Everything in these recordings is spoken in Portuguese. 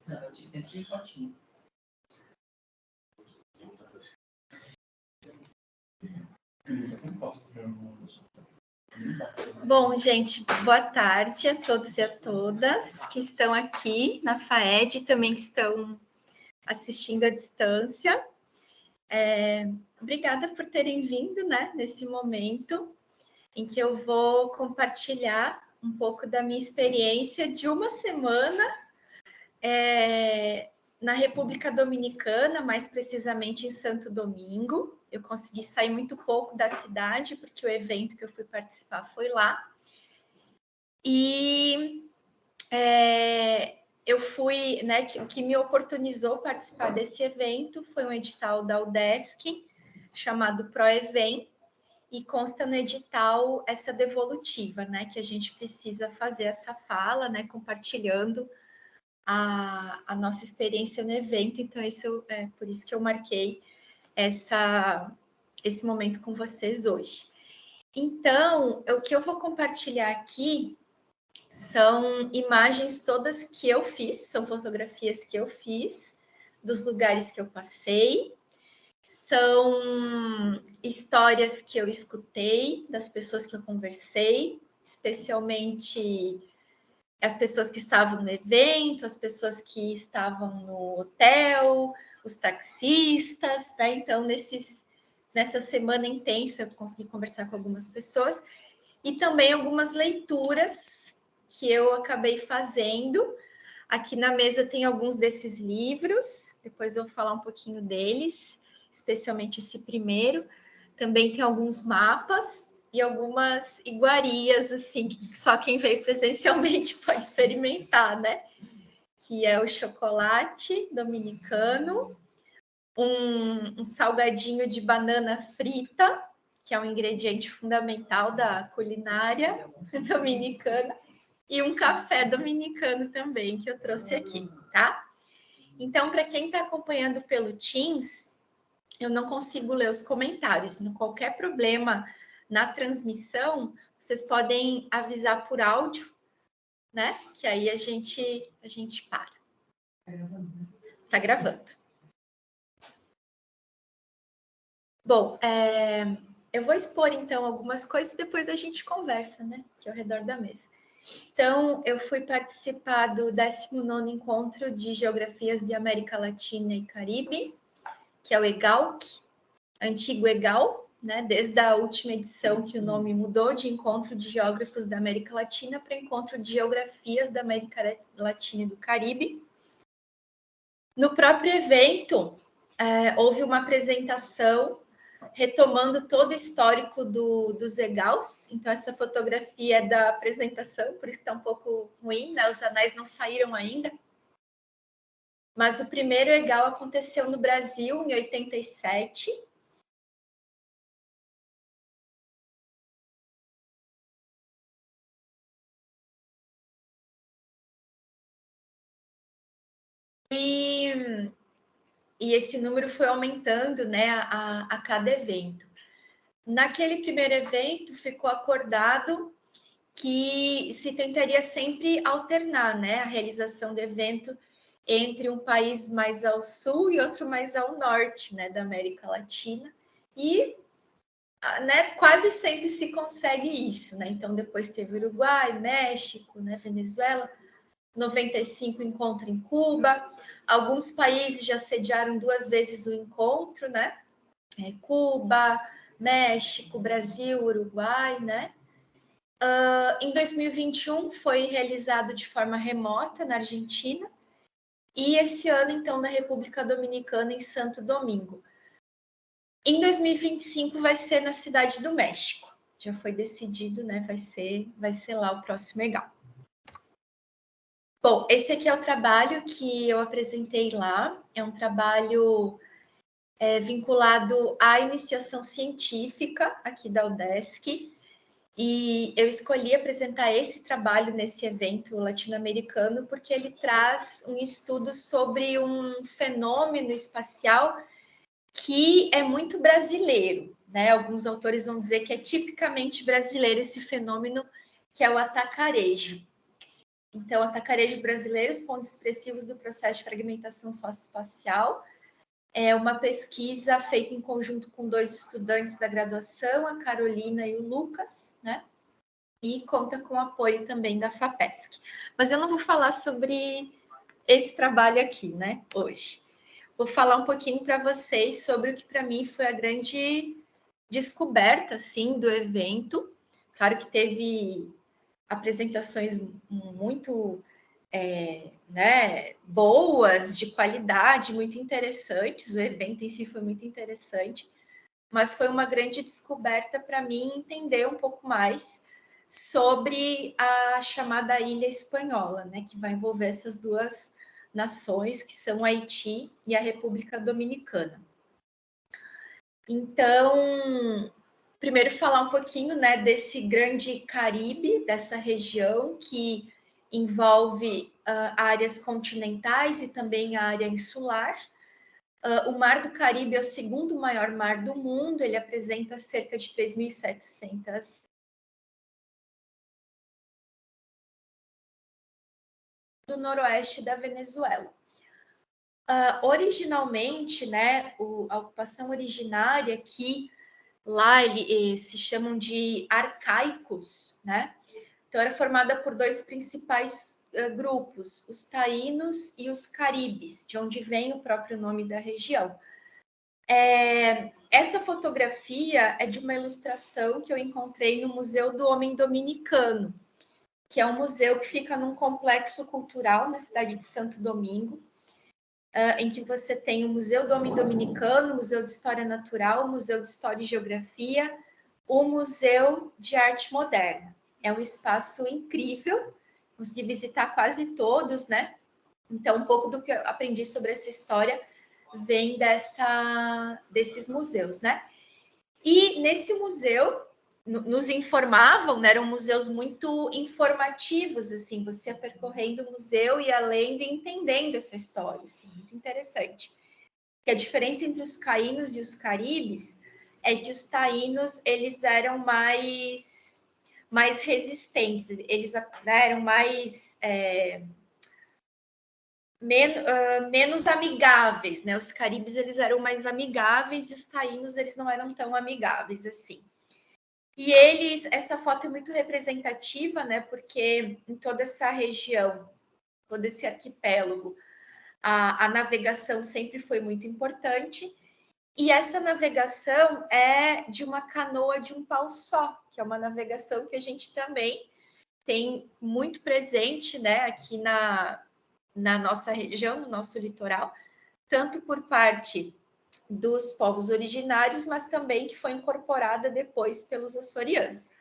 Não, eu tinha sempre fotinho. Bom, gente, boa tarde a todos e a todas que estão aqui na FAED e também que estão assistindo à distância. Obrigada por terem vindo, né, nesse momento em que eu vou compartilhar um pouco da minha experiência de uma semana na República Dominicana, mais precisamente em Santo Domingo. Eu consegui sair muito pouco da cidade, porque o evento que eu fui participar foi lá. E eu fui, né, o que me oportunizou participar desse evento foi um edital da UDESC, chamado ProEvent, e consta no edital essa devolutiva, né, que a gente precisa fazer essa fala, né, compartilhando a nossa experiência no evento. Então, por isso que eu marquei esse momento com vocês hoje. Então, o que eu vou compartilhar aqui são imagens todas que eu fiz, são fotografias que eu fiz, dos lugares que eu passei, são histórias que eu escutei, das pessoas que eu conversei, especialmente as pessoas que estavam no evento, as pessoas que estavam no hotel, os taxistas, né? Então, nessa semana intensa, eu consegui conversar com algumas pessoas e também algumas leituras que eu acabei fazendo. Aqui na mesa tem alguns desses livros, depois eu vou falar um pouquinho deles, especialmente esse primeiro. Também tem alguns mapas e algumas iguarias, assim, que só quem veio presencialmente pode experimentar, né? Que é o chocolate dominicano, um salgadinho de banana frita, que é um ingrediente fundamental da culinária dominicana, e um café dominicano também, que eu trouxe aqui, tá? Então, para quem está acompanhando pelo Teams, eu não consigo ler os comentários. Se qualquer problema na transmissão, vocês podem avisar por áudio, né? Que aí a gente para. Tá gravando. Bom, eu vou expor, então, algumas coisas e depois a gente conversa, né? Aqui ao redor da mesa. Então, eu fui participar do 19º Encontro de Geografias de América Latina e Caribe, que é o EGALC, antigo EGAL, né? Desde a última edição que o nome mudou de Encontro de Geógrafos da América Latina para Encontro de Geografias da América Latina e do Caribe. No próprio evento, houve uma apresentação retomando todo o histórico dos EGALs. Então, essa fotografia é da apresentação, por isso que está um pouco ruim, né? Os anais não saíram ainda. Mas o primeiro EGAL aconteceu no Brasil em 87. E esse número foi aumentando, né, a cada evento. Naquele primeiro evento, ficou acordado que se tentaria sempre alternar, né, a realização do evento entre um país mais ao sul e outro mais ao norte, né, da América Latina. E, né, quase sempre se consegue isso, né? Então, depois teve Uruguai, México, né, Venezuela, 95 encontro em Cuba. Alguns países já sediaram 2 vezes o encontro, né? Cuba, México, Brasil, Uruguai, né? Em 2021 foi realizado de forma remota na Argentina e esse ano, então, na República Dominicana, em Santo Domingo. Em 2025 vai ser na Cidade do México. Já foi decidido, né? Vai ser lá o próximo EGAL. Bom, esse aqui é o trabalho que eu apresentei lá. É um trabalho vinculado à iniciação científica aqui da UDESC. E eu escolhi apresentar esse trabalho nesse evento latino-americano porque ele traz um estudo sobre um fenômeno espacial que é muito brasileiro, né? Alguns autores vão dizer que é tipicamente brasileiro esse fenômeno, que é o atacarejo. Então, Atacarejos Brasileiros, pontos expressivos do processo de fragmentação socioespacial. É uma pesquisa feita em conjunto com 2 estudantes da graduação, a Carolina e o Lucas, né? E conta com o apoio também da FAPESC. Mas eu não vou falar sobre esse trabalho aqui, né, hoje. Vou falar um pouquinho para vocês sobre o que para mim foi a grande descoberta, assim, do evento. Claro que teve apresentações muito né, boas, de qualidade, muito interessantes. O evento em si foi muito interessante, mas foi uma grande descoberta para mim entender um pouco mais sobre a chamada Ilha Espanhola, né, que vai envolver essas 2 nações, que são Haiti e a República Dominicana. Então, primeiro falar um pouquinho, né, desse grande Caribe, dessa região que envolve áreas continentais e também a área insular. O Mar do Caribe é o 2º maior mar do mundo, ele apresenta cerca de 3.700 do noroeste da Venezuela. Originalmente, né, a ocupação originária que lá eles se chamam de arcaicos, né? Então era formada por 2 principais grupos, os taínos e os caribes, de onde vem o próprio nome da região. Essa fotografia é de uma ilustração que eu encontrei no Museu do Homem Dominicano, que é um museu que fica num complexo cultural na cidade de Santo Domingo, em que você tem o Museu do Homem Dominicano, o Museu de História Natural, o Museu de História e Geografia, o Museu de Arte Moderna. É um espaço incrível, consegui visitar quase todos, né? Então, um pouco do que eu aprendi sobre essa história vem desses museus, né? E nesse museu, nos informavam, né, eram museus muito informativos, assim, você ia percorrendo o museu e lendo e entendendo essa história, assim, muito interessante. E a diferença entre os caínos e os caribes é que os taínos, eles eram mais resistentes, eles, né, eram mais... menos amigáveis, né? Os caribes, eles eram mais amigáveis e os taínos, eles não eram tão amigáveis assim. E essa foto é muito representativa, né? Porque em toda essa região, todo esse arquipélago, a navegação sempre foi muito importante. E essa navegação é de uma canoa de um pau só, que é uma navegação que a gente também tem muito presente, né? Aqui na nossa região, no nosso litoral, tanto por parte dos povos originários, mas também que foi incorporada depois pelos açorianos.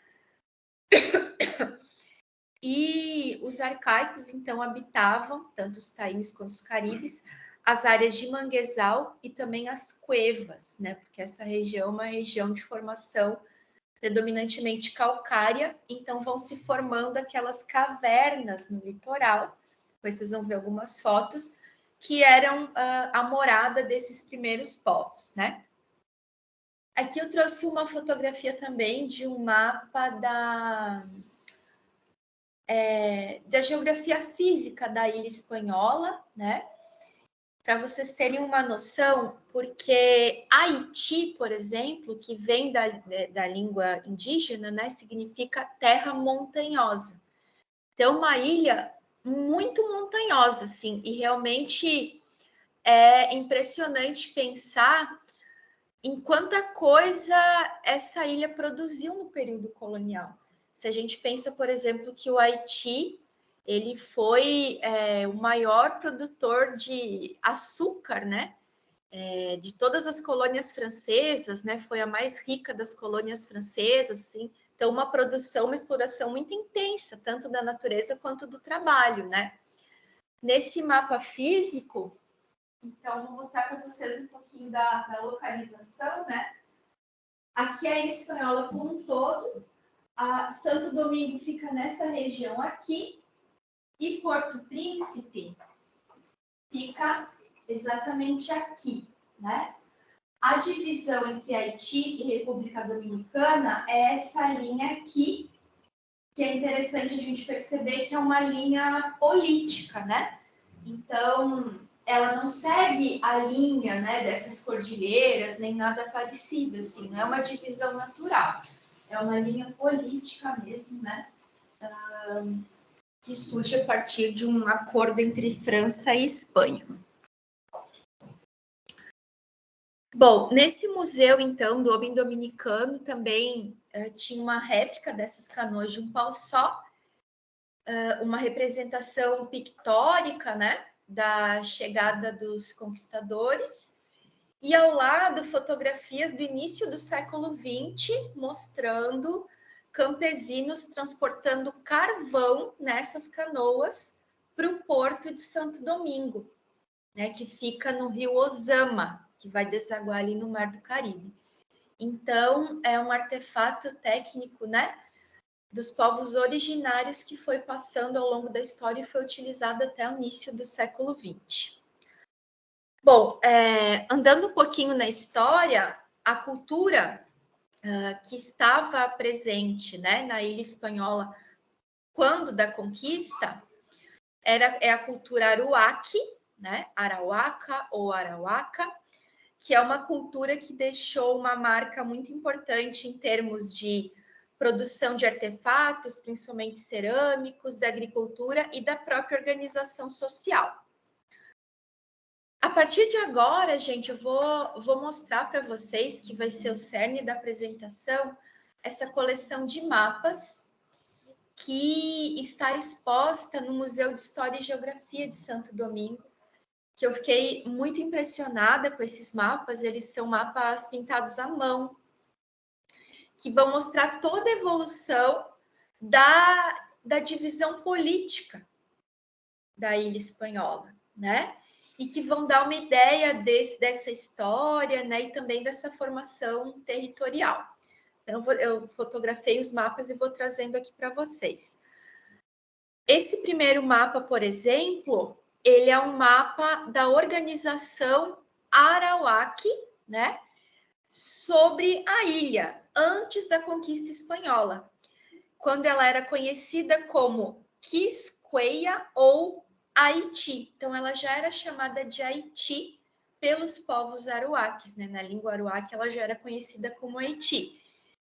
E os arcaicos, então, habitavam, tanto os taínos quanto os caribes, as áreas de manguezal e também as cuevas, né? Porque essa região é uma região de formação predominantemente calcária, então vão se formando aquelas cavernas no litoral, depois vocês vão ver algumas fotos, que eram a morada desses primeiros povos, né? Aqui eu trouxe uma fotografia também de um mapa da geografia física da ilha espanhola, né? Para vocês terem uma noção, porque Haiti, por exemplo, que vem da língua indígena, né, significa terra montanhosa. Então, uma ilha muito montanhosa, assim, e realmente é impressionante pensar em quanta coisa essa ilha produziu no período colonial. Se a gente pensa, por exemplo, que o Haiti ele foi o maior produtor de açúcar, né? De todas as colônias francesas, né? Foi a mais rica das colônias francesas, assim. Então, uma produção, uma exploração muito intensa, tanto da natureza quanto do trabalho, né? Nesse mapa físico, então, vou mostrar para vocês um pouquinho da localização, né? Aqui é a Ilha Espanhola como um todo. Santo Domingo fica nessa região aqui. E Porto Príncipe fica exatamente aqui, né? A divisão entre Haiti e República Dominicana é essa linha aqui, que é interessante a gente perceber que é uma linha política, né? Então, ela não segue a linha, né, dessas cordilheiras, nem nada parecido, assim, não é uma divisão natural, é uma linha política mesmo, né, que surge a partir de um acordo entre França e Espanha. Bom, nesse museu, então, do Homem Dominicano, também tinha uma réplica dessas canoas de um pau só, uma representação pictórica, né, da chegada dos conquistadores, e ao lado fotografias do início do século XX, mostrando campesinos transportando carvão nessas canoas para o porto de Santo Domingo, né, que fica no rio Ozama, que vai desaguar ali no Mar do Caribe. Então, é um artefato técnico, né, dos povos originários que foi passando ao longo da história e foi utilizado até o início do século XX. Bom, andando um pouquinho na história, a cultura que estava presente, né, na ilha espanhola quando da conquista é a cultura aruaque, né, Arauaca ou Arauaca, que é uma cultura que deixou uma marca muito importante em termos de produção de artefatos, principalmente cerâmicos, da agricultura e da própria organização social. A partir de agora, gente, eu vou mostrar para vocês, que vai ser o cerne da apresentação, essa coleção de mapas que está exposta no Museu de História e Geografia de Santo Domingo, que eu fiquei muito impressionada com esses mapas. Eles são mapas pintados à mão, que vão mostrar toda a evolução da divisão política da ilha espanhola, né? E que vão dar uma ideia dessa história, né? E também dessa formação territorial. Então, eu fotografei os mapas e vou trazendo aqui para vocês. Esse primeiro mapa, por exemplo, ele é um mapa da organização Arawak, né? Sobre a ilha, antes da conquista espanhola, quando ela era conhecida como Quisqueya ou Haiti. Então, ela já era chamada de Haiti pelos povos aruaques, né? Na língua aruaque, ela já era conhecida como Haiti.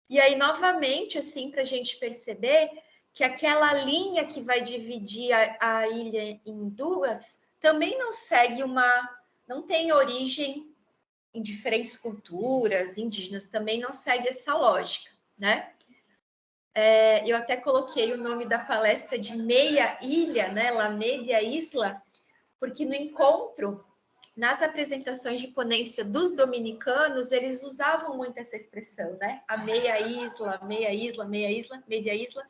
E aí, novamente, assim, para a gente perceber que aquela linha que vai dividir a ilha em duas também não segue não tem origem em diferentes culturas indígenas, também não segue essa lógica, né? Eu até coloquei o nome da palestra de Meia Ilha, né? La Media Isla, porque no encontro, nas apresentações de ponência dos dominicanos, eles usavam muito essa expressão, né? A meia isla, meia isla, meia isla, media isla.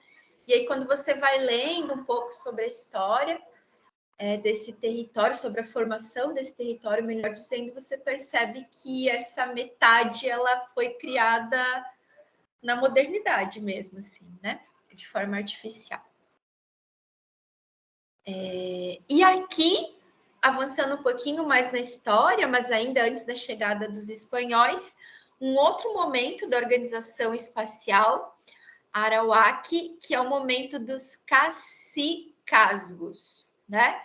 E aí, quando você vai lendo um pouco sobre a história desse território, sobre a formação desse território, melhor dizendo, você percebe que essa metade ela foi criada na modernidade mesmo, assim, né? De forma artificial. E aqui, avançando um pouquinho mais na história, mas ainda antes da chegada dos espanhóis, um outro momento da organização espacial Arawak, que é o momento dos cacicazgos, né?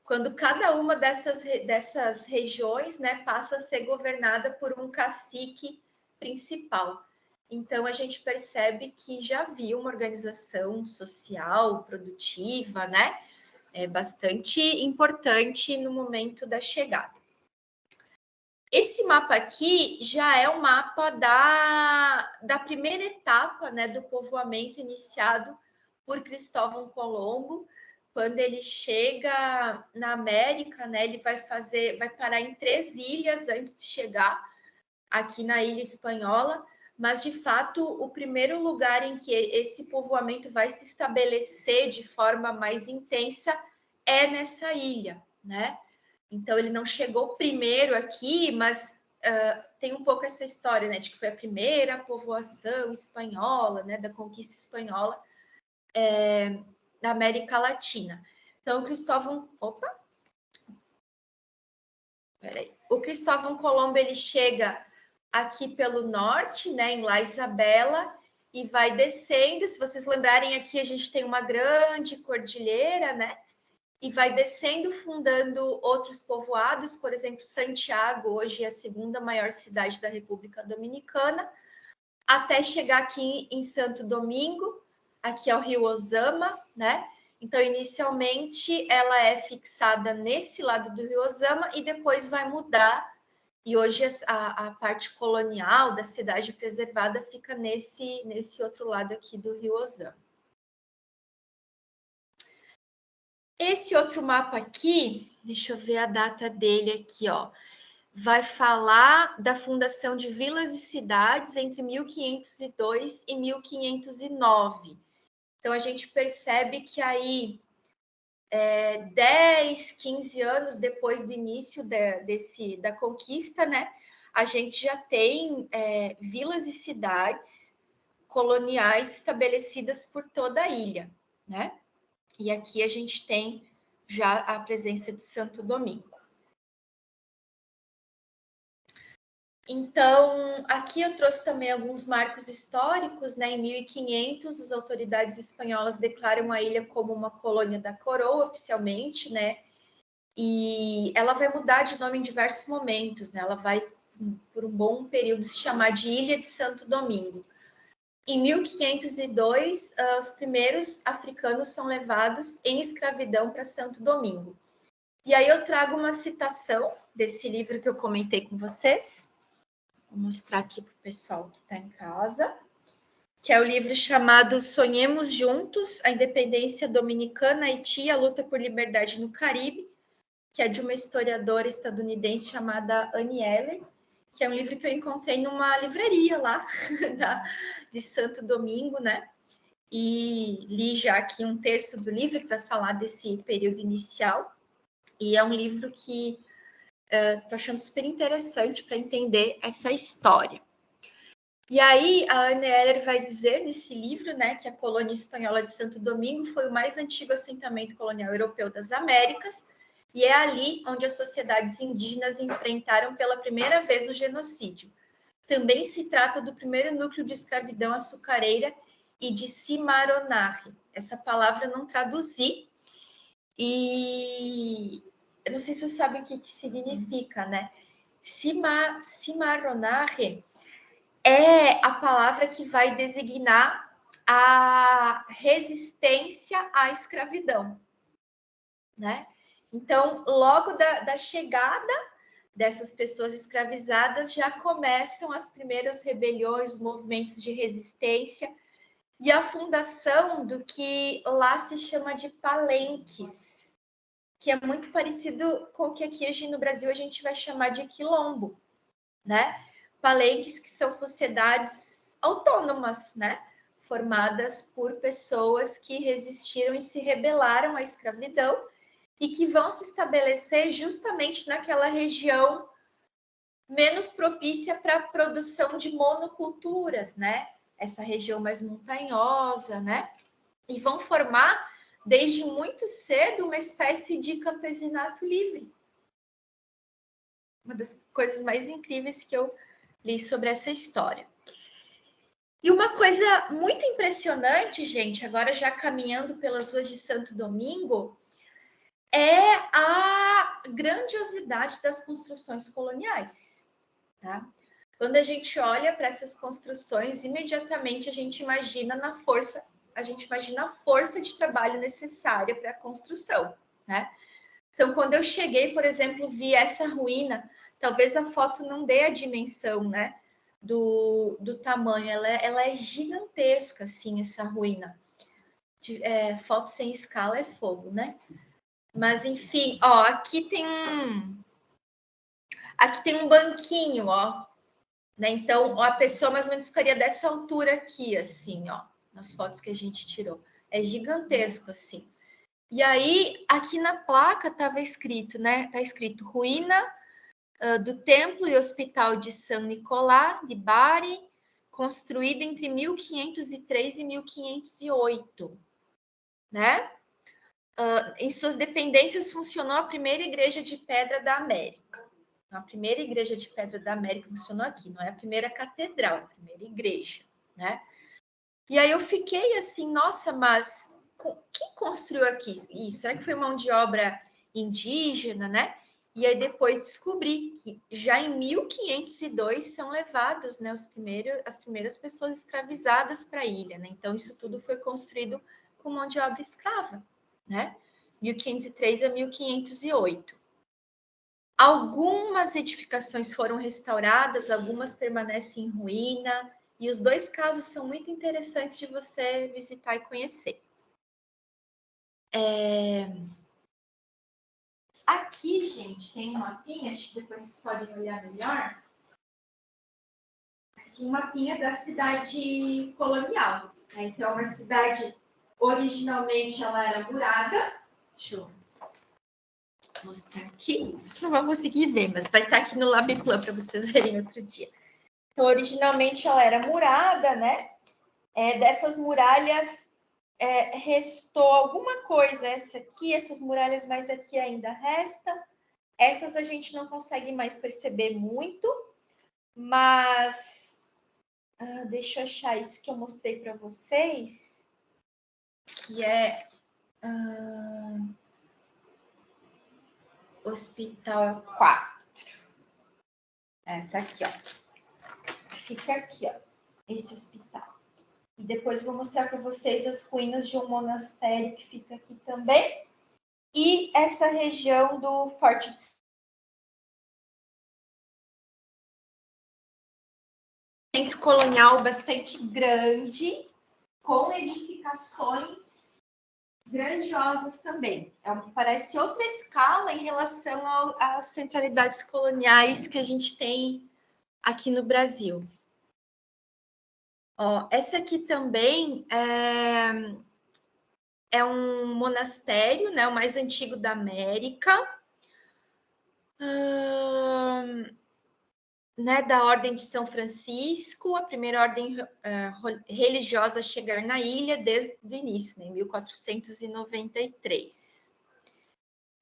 Quando cada uma dessas regiões, né, passa a ser governada por um cacique principal. Então, a gente percebe que já havia uma organização social, produtiva, né? Bastante importante no momento da chegada. Esse mapa aqui já é o mapa da primeira etapa, né, do povoamento iniciado por Cristóvão Colombo. Quando ele chega na América, né, ele vai parar em 3 ilhas antes de chegar aqui na ilha espanhola, mas de fato o primeiro lugar em que esse povoamento vai se estabelecer de forma mais intensa é nessa ilha, né? Então, ele não chegou primeiro aqui, mas tem um pouco essa história, né, de que foi a primeira povoação espanhola, né, da conquista espanhola na América Latina. Então, o Cristóvão Colombo, ele chega aqui pelo norte, né, em La Isabela, e vai descendo. Se vocês lembrarem aqui, a gente tem uma grande cordilheira, né? E vai descendo, fundando outros povoados, por exemplo, Santiago, hoje é a segunda maior cidade da República Dominicana, até chegar aqui em Santo Domingo, aqui é o rio Ozama, né? Então, inicialmente, ela é fixada nesse lado do rio Ozama e depois vai mudar. E hoje a parte colonial da cidade preservada fica nesse outro lado aqui do rio Ozama. Esse outro mapa aqui, deixa eu ver a data dele aqui, ó. Vai falar da fundação de vilas e cidades entre 1502 e 1509. Então, a gente percebe que aí, 10, 15 anos depois do início da conquista, né, a gente já tem vilas e cidades coloniais estabelecidas por toda a ilha, né? E aqui a gente tem já a presença de Santo Domingo. Então, aqui eu trouxe também alguns marcos históricos, né? Em 1500, as autoridades espanholas declaram a ilha como uma colônia da coroa, oficialmente, né? E ela vai mudar de nome em diversos momentos, né? Ela vai, por um bom período, se chamar de Ilha de Santo Domingo. Em 1502, os primeiros africanos são levados em escravidão para Santo Domingo. E aí eu trago uma citação desse livro que eu comentei com vocês. Vou mostrar aqui para o pessoal que está em casa, que é o livro chamado Sonhemos Juntos, a Independência Dominicana, Haiti, a Luta por Liberdade no Caribe, que é de uma historiadora estadunidense chamada Annie Eller, que é um livro que eu encontrei numa livraria lá de Santo Domingo, né? E li já aqui um terço do livro que vai falar desse período inicial. E é um livro que estou achando super interessante para entender essa história. E aí a Anne Eller vai dizer nesse livro, né, que a colônia espanhola de Santo Domingo foi o mais antigo assentamento colonial europeu das Américas, e é ali onde as sociedades indígenas enfrentaram pela primeira vez o genocídio. Também se trata do primeiro núcleo de escravidão açucareira e de cimarronagem. Essa palavra eu não traduzi, e eu não sei se você sabe o que significa, né? Cimarronagem é a palavra que vai designar a resistência à escravidão, né? Então, logo da chegada dessas pessoas escravizadas, já começam as primeiras rebeliões, movimentos de resistência e a fundação do que lá se chama de palenques, que é muito parecido com o que aqui no Brasil a gente vai chamar de quilombo, né? Palenques que são sociedades autônomas, né? Formadas por pessoas que resistiram e se rebelaram à escravidão e que vão se estabelecer justamente naquela região menos propícia para a produção de monoculturas, né? Essa região mais montanhosa, né? E vão formar, desde muito cedo, uma espécie de campesinato livre. Uma das coisas mais incríveis que eu li sobre essa história. E uma coisa muito impressionante, gente, agora já caminhando pelas ruas de Santo Domingo, é a grandiosidade das construções coloniais, tá? Quando a gente olha para essas construções, imediatamente a gente imagina a força de trabalho necessária para a construção, né? Então, quando eu cheguei, por exemplo, vi essa ruína, talvez a foto não dê a dimensão, né, do tamanho, ela é gigantesca, assim, essa ruína. Foto sem escala é fogo, né? Mas, enfim, ó, aqui tem um banquinho, ó, né? Então, a pessoa mais ou menos ficaria dessa altura aqui, assim, ó, nas fotos que a gente tirou. É gigantesco, assim. E aí, aqui na placa estava escrito, né? Tá escrito ruína do Templo e Hospital de São Nicolás de Bari, construída entre 1503 e 1508, né? Em suas dependências funcionou a primeira igreja de pedra da América. A primeira igreja de pedra da América funcionou aqui, não é a primeira catedral, é a primeira igreja, né? E aí eu fiquei assim, nossa, mas quem construiu aqui isso? Será que foi mão de obra indígena, né? E aí depois descobri que já em 1502 são levados, né, as primeiras pessoas escravizadas para a ilha, né? Então isso tudo foi construído com mão de obra escrava, né? 1503 a 1508. Algumas edificações foram restauradas, algumas permanecem em ruína, e os dois casos são muito interessantes de você visitar e conhecer. Aqui, gente, tem um mapinha, acho que depois vocês podem olhar melhor. Aqui um mapinha da cidade colonial. Né? Então, uma cidade, originalmente, ela era murada. Deixa eu mostrar aqui. Vocês não vão conseguir ver, mas vai estar aqui no LabPlan para vocês verem outro dia. Então, originalmente, ela era murada, né? Dessas muralhas, restou alguma coisa, essa aqui, essas muralhas, mas aqui ainda resta. Essas a gente não consegue mais perceber muito, mas deixa eu achar isso que eu mostrei para vocês, que é Hospital 4. Tá aqui, ó. Fica aqui, ó, esse hospital. E depois vou mostrar para vocês as ruínas de um monastério que fica aqui também. E essa região do Forte de centro colonial bastante grande, com edificações grandiosas também. Parece outra escala em relação às centralidades coloniais que a gente tem aqui no Brasil. Ó, essa aqui também é um monastério, né, o mais antigo da América, né, da Ordem de São Francisco, a primeira ordem religiosa a chegar na ilha desde o início, né, em 1493.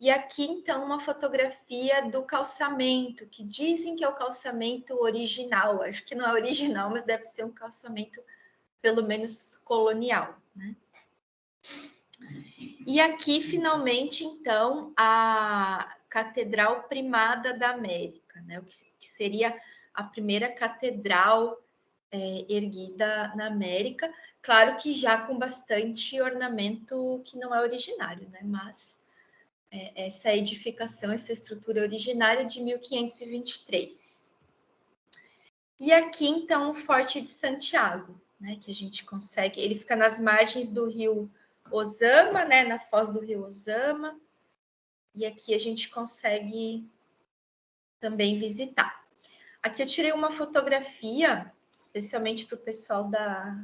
E aqui, então, uma fotografia do calçamento, que dizem que é o calçamento original. Acho que não é original, mas deve ser um calçamento, pelo menos, colonial, né? E aqui, finalmente, então, a Catedral Primada da América, né? O que seria a primeira catedral erguida na América. Claro que já com bastante ornamento que não é originário, né? Mas essa edificação, essa estrutura originária de 1523. E aqui, então, o Forte de Santiago, né? Que a gente consegue... Ele fica nas margens do rio Ozama, né, na foz do rio Ozama, e aqui a gente consegue também visitar. Aqui eu tirei uma fotografia, especialmente para o pessoal da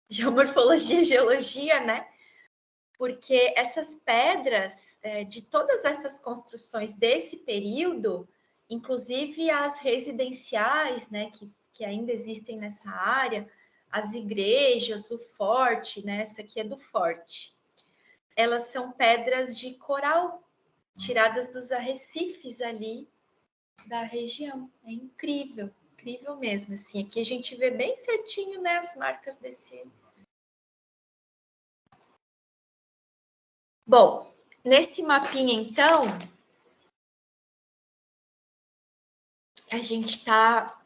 geomorfologia e geologia, né, porque essas pedras, de todas essas construções desse período, inclusive as residenciais, né, que ainda existem nessa área, as igrejas, o forte, né? Essa aqui é do forte. Elas são pedras de coral, tiradas dos arrecifes ali da região. É incrível, incrível mesmo. Assim, aqui a gente vê bem certinho, né, as marcas desse. Bom, nesse mapinha, então, a gente está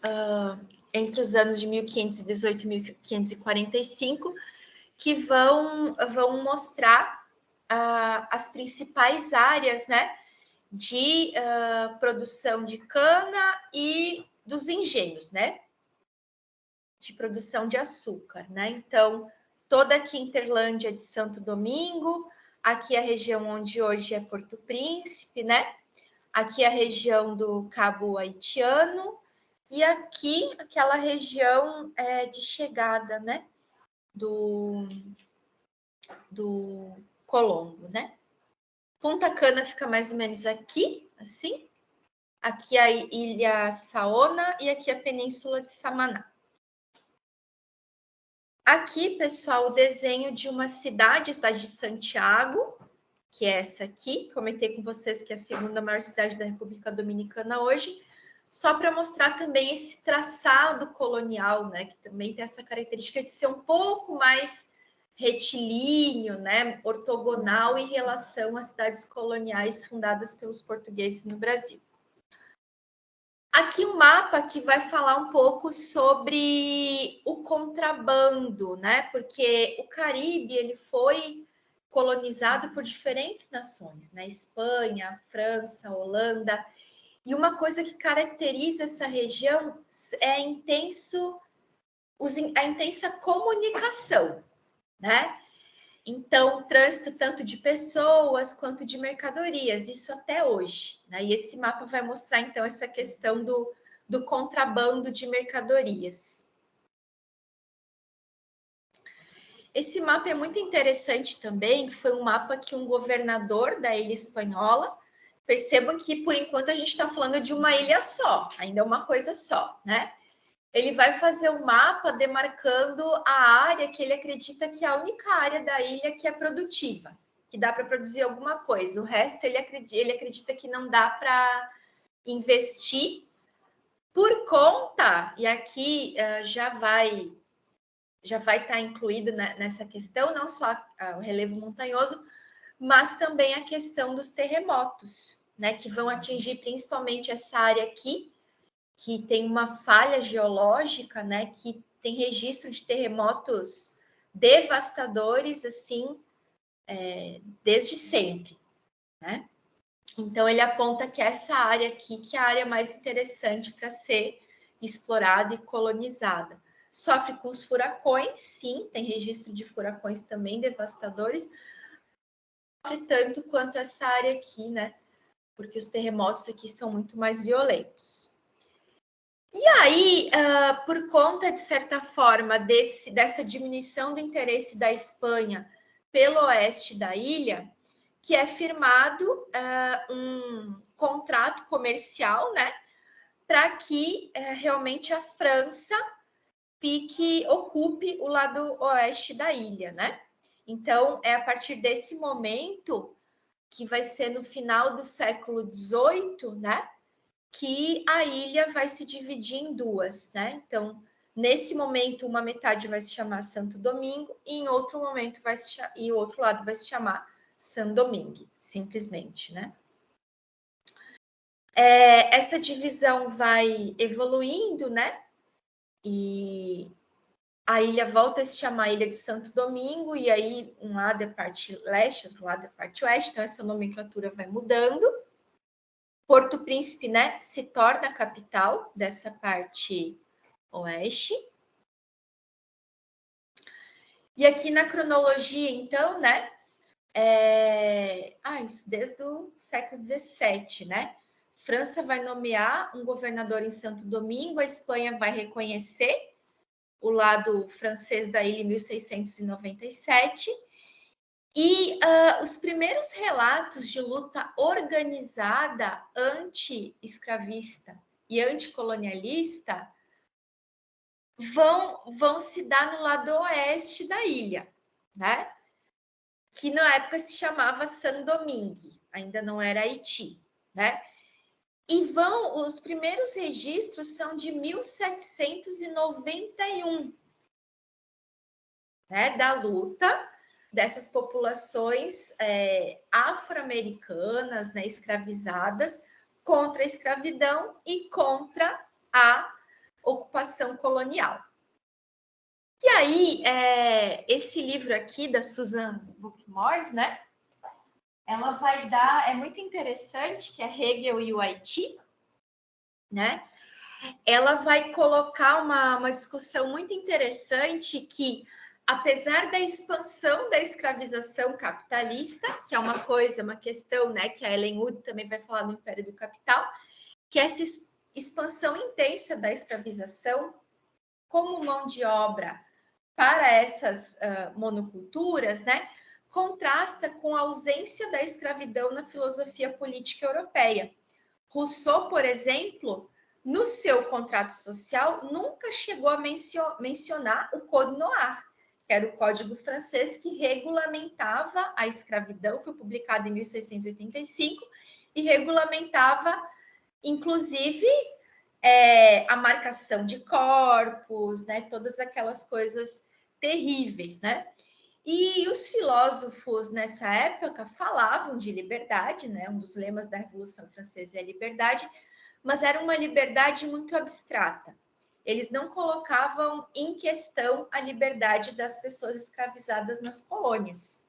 entre os anos de 1518 e 1545, que vão mostrar as principais áreas, né, de produção de cana e dos engenhos, né, de produção de açúcar, né. Então, toda a Quinterlândia de Santo Domingo, aqui a região onde hoje é Porto Príncipe, né, aqui a região do Cabo Haitiano, e aqui aquela região de chegada, né, do Colombo, né? Punta Cana fica mais ou menos aqui, assim. Aqui a Ilha Saona e aqui a Península de Samaná. Aqui, pessoal, o desenho de uma cidade de Santiago, que é essa aqui. Comentei com vocês que é a segunda maior cidade da República Dominicana hoje. só para mostrar também esse traçado colonial, né, que também tem essa característica de ser um pouco mais retilíneo, né, ortogonal em relação às cidades coloniais fundadas pelos portugueses no Brasil. Aqui um mapa que vai falar um pouco sobre o contrabando, né? Porque o Caribe ele foi colonizado por diferentes nações, né? Espanha, França, Holanda. E uma coisa que caracteriza essa região é a intensa comunicação, né? Então, trânsito tanto de pessoas quanto de mercadorias, isso até hoje, né? E esse mapa vai mostrar, então, essa questão do contrabando de mercadorias. Esse mapa é muito interessante também, foi um mapa que um governador da ilha espanhola, percebam que, por enquanto, a gente está falando de uma ilha só, ainda é uma coisa só, né? Ele vai fazer um mapa demarcando a área que ele acredita que é a única área da ilha que é produtiva, que dá para produzir alguma coisa. O resto ele acredita que não dá para investir por conta, e aqui já vai estar incluído nessa questão, não só o relevo montanhoso, mas também a questão dos terremotos, né, que vão atingir principalmente essa área aqui, que tem uma falha geológica, né, que tem registro de terremotos devastadores, assim, desde sempre, né? Então, ele aponta que essa área aqui, que é a área mais interessante para ser explorada e colonizada. Sofre com os furacões, sim, tem registro de furacões também devastadores, sofre tanto quanto essa área aqui, né? Porque os terremotos aqui são muito mais violentos. E aí, por conta, de certa forma, dessa diminuição do interesse da Espanha pelo oeste da ilha, que é firmado um contrato comercial, né, para que realmente a França ocupe o lado oeste da ilha, né? Então, é a partir desse momento, que vai ser no final do século XVIII, né, que a ilha vai se dividir em duas, né? Então, nesse momento, uma metade vai se chamar Santo Domingo e em outro momento e o outro lado vai se chamar San Domingue, simplesmente, né? Essa divisão vai evoluindo, né? E a ilha volta a se chamar Ilha de Santo Domingo, e aí um lado é parte leste, outro lado é parte oeste, então essa nomenclatura vai mudando. Porto Príncipe, né, se torna a capital dessa parte oeste. E aqui na cronologia, então, né, isso desde o século XVII, né? França vai nomear um governador em Santo Domingo, a Espanha vai reconhecer o lado francês da ilha em 1697. E os primeiros relatos de luta organizada anti-escravista e anticolonialista vão se dar no lado oeste da ilha, né? Que na época se chamava San Domingue, ainda não era Haiti, né? E os primeiros registros são de 1791, né? Da luta dessas populações afro-americanas, né, escravizadas, contra a escravidão e contra a ocupação colonial. E aí, esse livro aqui da Susan Buckmores, né, ela vai dar, é muito interessante, que é Hegel e o Haiti, né, ela vai colocar uma discussão muito interessante que, apesar da expansão da escravização capitalista, que é uma questão, né, que a Ellen Wood também vai falar no Império do Capital, que essa expansão intensa da escravização como mão de obra para essas monoculturas, né, contrasta com a ausência da escravidão na filosofia política europeia. Rousseau, por exemplo, no seu contrato social, nunca chegou a mencionar o Code Noir, que era o código francês que regulamentava a escravidão, foi publicado em 1685, e regulamentava, inclusive, a marcação de corpos, né? Todas aquelas coisas terríveis, né? E os filósofos nessa época falavam de liberdade, né? Um dos lemas da Revolução Francesa é a liberdade, mas era uma liberdade muito abstrata. Eles não colocavam em questão a liberdade das pessoas escravizadas nas colônias.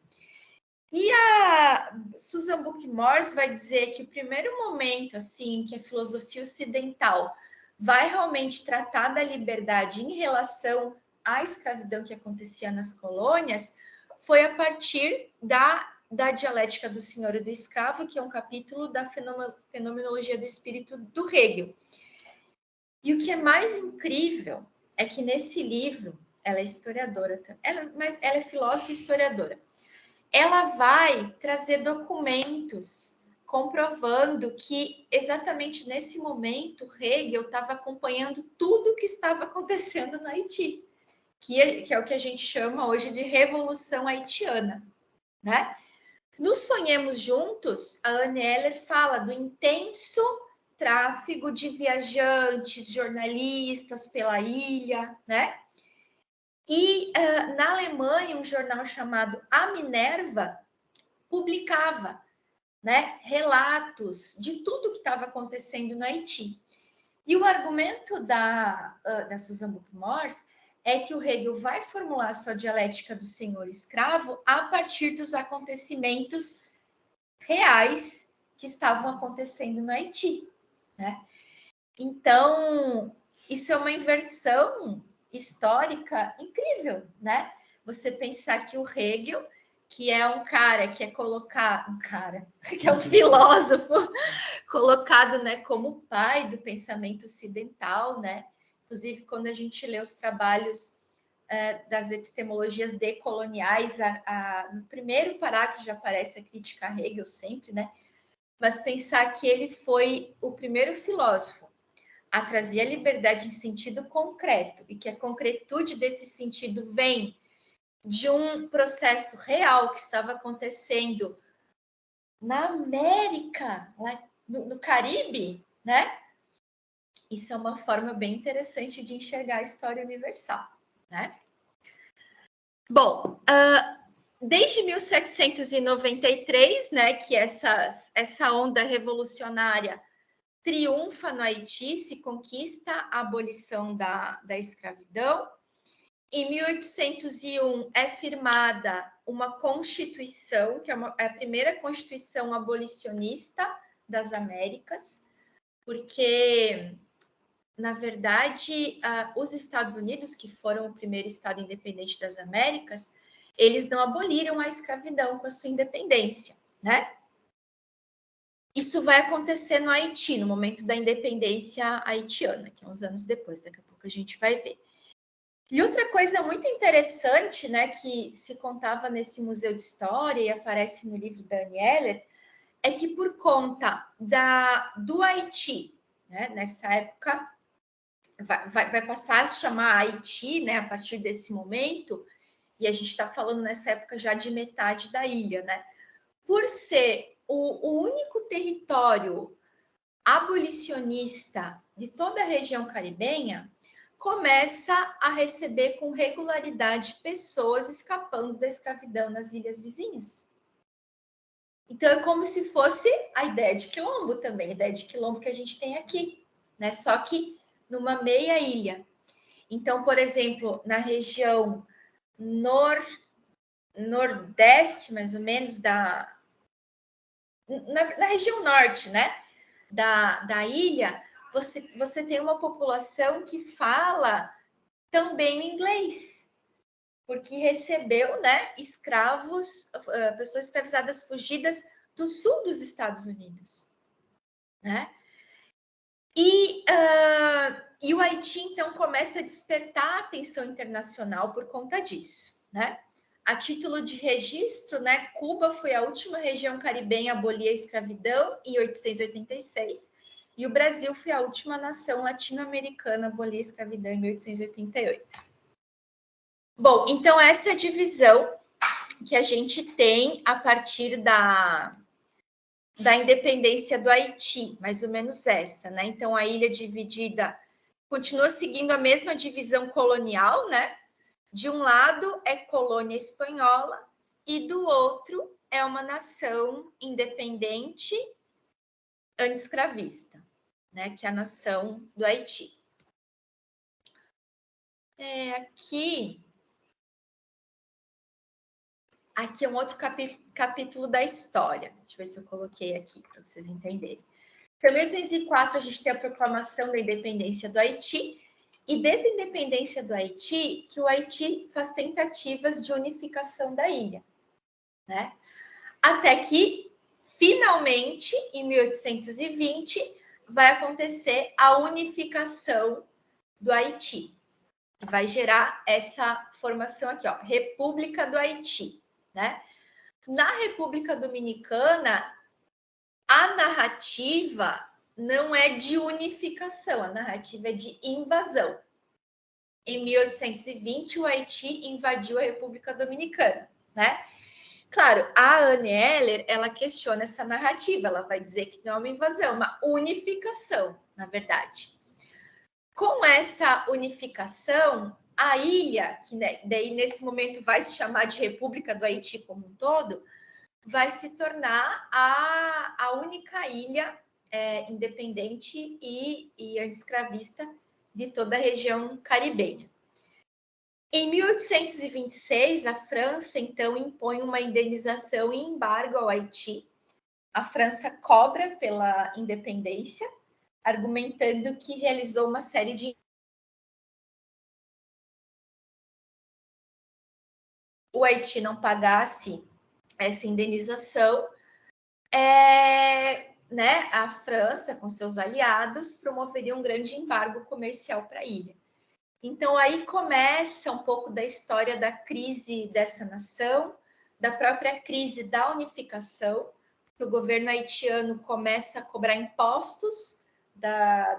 E a Susan Book-Morss vai dizer que o primeiro momento assim que a filosofia ocidental vai realmente tratar da liberdade em relação à escravidão que acontecia nas colônias foi a partir da dialética do senhor e do escravo, que é um capítulo da fenomenologia do espírito do Hegel. E o que é mais incrível é que nesse livro, ela é historiadora, mas ela é filósofa e historiadora. Ela vai trazer documentos comprovando que exatamente nesse momento Hegel estava acompanhando tudo o que estava acontecendo no Haiti, que é o que a gente chama hoje de Revolução Haitiana, né? No Sonhemos Juntos, a Anne Eller fala do intenso tráfego de viajantes, jornalistas pela ilha, né? E na Alemanha, um jornal chamado A Minerva publicava, né, relatos de tudo que estava acontecendo no Haiti. E o argumento da Susan Book-Morss é que o Hegel vai formular sua dialética do senhor escravo a partir dos acontecimentos reais que estavam acontecendo no Haiti, né? Então, isso é uma inversão histórica incrível, né? Você pensar que o Hegel, que é um cara que é colocado, que é um filósofo colocado, né, como pai do pensamento ocidental, né? Inclusive, quando a gente lê os trabalhos das epistemologias decoloniais, no primeiro parágrafo já aparece a crítica a Hegel sempre, né? Mas pensar que ele foi o primeiro filósofo a trazer a liberdade em sentido concreto e que a concretude desse sentido vem de um processo real que estava acontecendo na América, lá no Caribe, né? Isso é uma forma bem interessante de enxergar a história universal, né? Bom, desde 1793, né, que essa onda revolucionária triunfa no Haiti, se conquista a abolição da escravidão. Em 1801 é firmada uma constituição, que é a primeira constituição abolicionista das Américas, porque, na verdade, os Estados Unidos, que foram o primeiro estado independente das Américas, eles não aboliram a escravidão com a sua independência, né? Isso vai acontecer no Haiti, no momento da independência haitiana, que é uns anos depois, daqui a pouco a gente vai ver. E outra coisa muito interessante, né, que se contava nesse Museu de História e aparece no livro da Anne Eller, é que por conta do Haiti, né, nessa época, vai passar a se chamar Haiti, né, a partir desse momento, e a gente está falando nessa época já de metade da ilha, né? Por ser o único território abolicionista de toda a região caribenha, começa a receber com regularidade pessoas escapando da escravidão nas ilhas vizinhas. Então, é como se fosse a ideia de quilombo também, a ideia de quilombo que a gente tem aqui, né? Só que numa meia ilha. Então, por exemplo, na região nordeste, mais ou menos, na região norte, né, da ilha, você tem uma população que fala também inglês, porque recebeu, né, escravos, pessoas escravizadas fugidas do sul dos Estados Unidos, né? E o Haiti, então, começa a despertar a atenção internacional por conta disso, né? A título de registro, né, Cuba foi a última região caribenha a abolir a escravidão em 1886, e o Brasil foi a última nação latino-americana a abolir a escravidão em 1888. Bom, então essa é a divisão que a gente tem a partir da independência do Haiti, mais ou menos essa, né? Então, a ilha dividida continua seguindo a mesma divisão colonial, né? De um lado é colônia espanhola e do outro é uma nação independente anti-escravista, né? Que é a nação do Haiti. Aqui é um outro capítulo da história. Deixa eu ver se eu coloquei aqui para vocês entenderem. Então, em 1804, a gente tem a proclamação da independência do Haiti, e desde a independência do Haiti, que o Haiti faz tentativas de unificação da ilha, né? Até que, finalmente, em 1820, vai acontecer a unificação do Haiti, que vai gerar essa formação aqui, ó, República do Haiti, né? Na República Dominicana, a narrativa não é de unificação, a narrativa é de invasão. Em 1820, o Haiti invadiu a República Dominicana, né? Claro, a Anne Eller, ela questiona essa narrativa, ela vai dizer que não é uma invasão, é uma unificação, na verdade. Com essa unificação, a ilha, que daí nesse momento vai se chamar de República do Haiti como um todo, vai se tornar a única ilha independente e anti-escravista de toda a região caribenha. Em 1826, a França, então, impõe uma indenização e embargo ao Haiti. A França cobra pela independência, argumentando que realizou uma série de... O Haiti não pagasse essa indenização, né, a França, com seus aliados, promoveria um grande embargo comercial para a ilha. Então, aí começa um pouco da história da crise dessa nação, da própria crise da unificação, que o governo haitiano começa a cobrar impostos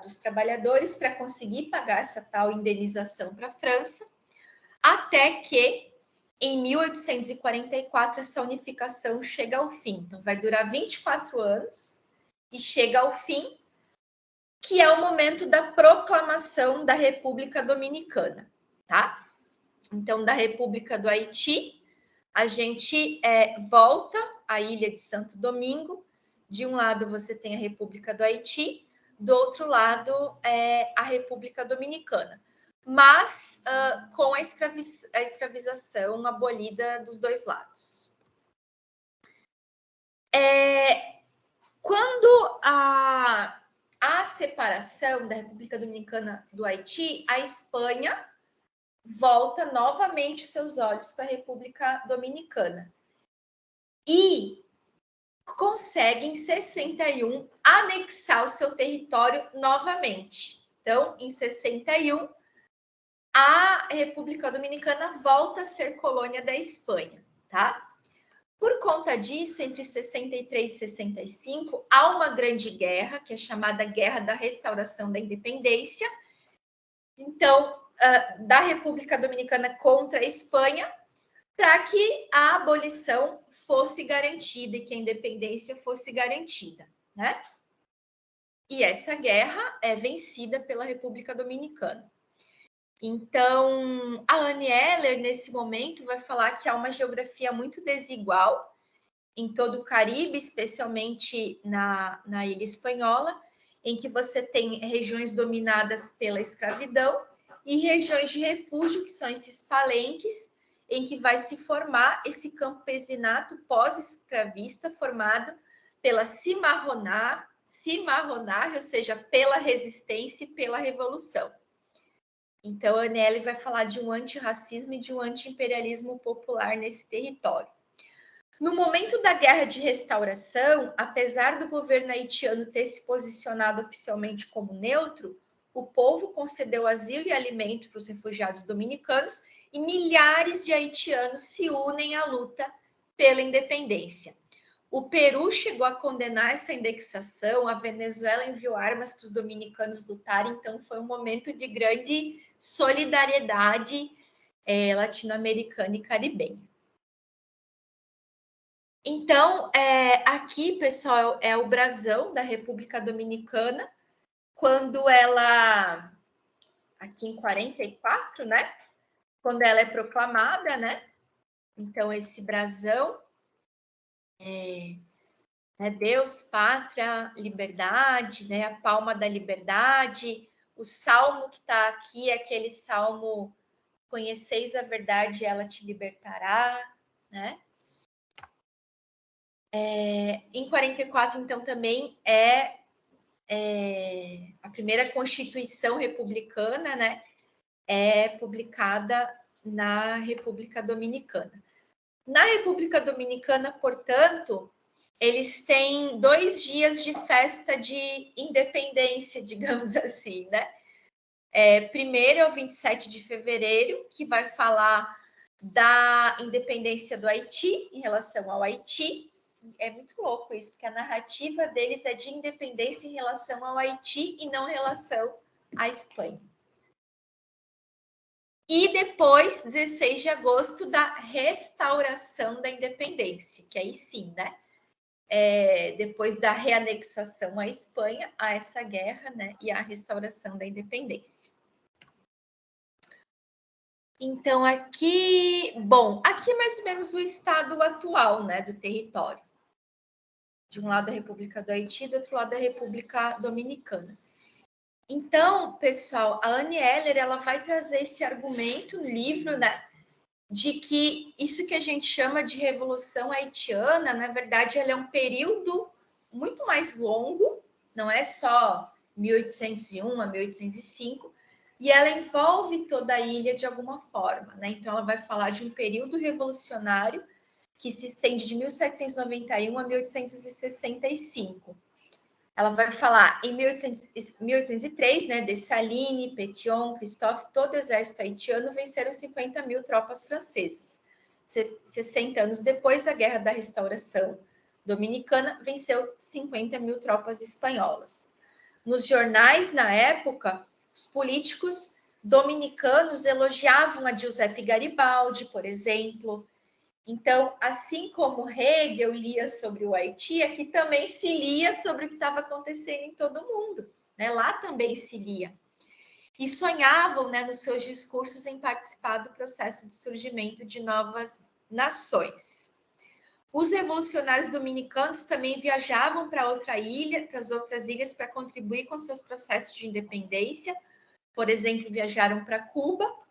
dos trabalhadores para conseguir pagar essa tal indenização para a França, até que em 1844 essa unificação chega ao fim. Então, vai durar 24 anos e chega ao fim, que é o momento da proclamação da República Dominicana, tá? Então, da República do Haiti, a gente volta à ilha de Santo Domingo. De um lado você tem a República do Haiti, do outro lado a República Dominicana, mas com a escravização abolida dos dois lados. Quando a separação da República Dominicana do Haiti, a Espanha volta novamente seus olhos para a República Dominicana e consegue, em 61, anexar o seu território novamente. Então, em 61, a República Dominicana volta a ser colônia da Espanha, tá? Por conta disso, entre 63 e 65, há uma grande guerra, que é chamada Guerra da Restauração da Independência. Então, da República Dominicana contra a Espanha, para que a abolição fosse garantida e que a independência fosse garantida, né? E essa guerra é vencida pela República Dominicana. Então, a Anne Eller, nesse momento, vai falar que há uma geografia muito desigual em todo o Caribe, especialmente na Ilha Espanhola, em que você tem regiões dominadas pela escravidão e regiões de refúgio, que são esses palenques, em que vai se formar esse campesinato pós-escravista formado pela cimarronagem, ou seja, pela resistência e pela revolução. Então, a Anne Eller vai falar de um antirracismo e de um anti-imperialismo popular nesse território. No momento da Guerra de Restauração, apesar do governo haitiano ter se posicionado oficialmente como neutro, o povo concedeu asilo e alimento para os refugiados dominicanos e milhares de haitianos se unem à luta pela independência. O Peru chegou a condenar essa indexação, a Venezuela enviou armas para os dominicanos lutarem, então foi um momento de grande solidariedade latino-americana e caribenha. Então, aqui, pessoal, é o brasão da República Dominicana, quando ela, aqui em 44, né? Quando ela é proclamada, né? Então, esse brasão né, Deus, pátria, liberdade, né? A palma da liberdade. O salmo que está aqui é aquele salmo: conheceis a verdade, ela te libertará, né? Em 44, então, também a primeira Constituição republicana, né? É publicada na República Dominicana. Na República Dominicana, portanto, eles têm 2 dias de festa de independência, digamos assim, né? Primeiro é o 27 de fevereiro, que vai falar da independência do Haiti, em relação ao Haiti. É muito louco isso, porque a narrativa deles é de independência em relação ao Haiti e não em relação à Espanha. E depois, 16 de agosto, da restauração da independência, que aí sim, né? Depois da reanexação à Espanha, a essa guerra, né? E a restauração da independência. Então, aqui, bom, aqui é mais ou menos o estado atual, né, do território. De um lado a República do Haiti, do outro lado a República Dominicana. Então, pessoal, a Anne Eller, ela vai trazer esse argumento no livro, né, de que isso que a gente chama de Revolução Haitiana, na verdade, ela é um período muito mais longo, não é só 1801 a 1805, e ela envolve toda a ilha de alguma forma, né? Então, ela vai falar de um período revolucionário que se estende de 1791 a 1865. Ela vai falar em 1803, né, Dessalines, Pétion, Christophe, todo o exército haitiano venceram 50 mil tropas francesas. 60 anos depois, a Guerra da Restauração Dominicana venceu 50 mil tropas espanholas. Nos jornais, na época, os políticos dominicanos elogiavam a Giuseppe Garibaldi, por exemplo. Então, assim como Hegel lia sobre o Haiti, aqui também se lia sobre o que estava acontecendo em todo o mundo, né? Lá também se lia. E sonhavam, né, nos seus discursos em participar do processo de surgimento de novas nações. Os revolucionários dominicanos também viajavam para outra ilha, para as outras ilhas, para contribuir com seus processos de independência. Por exemplo, viajaram para Cuba.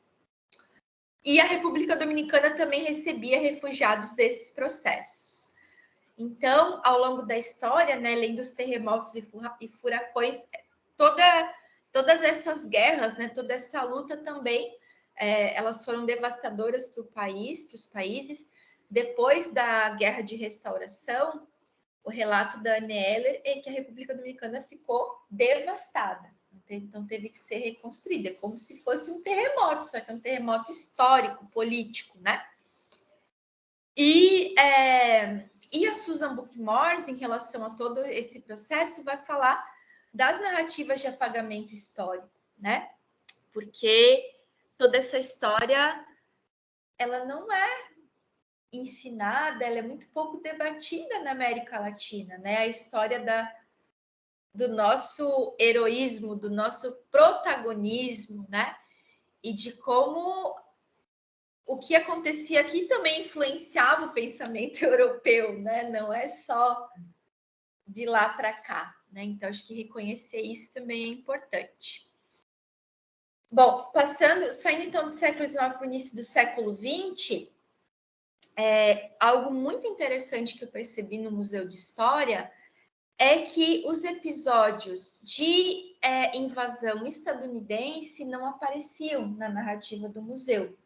E a República Dominicana também recebia refugiados desses processos. Então, ao longo da história, né, além dos terremotos e furacões, todas essas guerras, né, toda essa luta também, elas foram devastadoras para o país, para os países. Depois da Guerra de Restauração, o relato da Anne Eller é que a República Dominicana ficou devastada. Então, teve que ser reconstruída, como se fosse um terremoto, só que é um terremoto histórico, político, né? E a Susan Bookmores, em relação a todo esse processo, vai falar das narrativas de apagamento histórico, né? Porque toda essa história, ela não é ensinada, ela é muito pouco debatida na América Latina, né? A história do nosso heroísmo, do nosso protagonismo, né? E de como o que acontecia aqui também influenciava o pensamento europeu, né? Não é só de lá para cá, né? Então, acho que reconhecer isso também é importante. Bom, saindo então do século XIX para o início do século XX, algo muito interessante que eu percebi no Museu de História é que os episódios de invasão estadunidense não apareciam na narrativa do museu.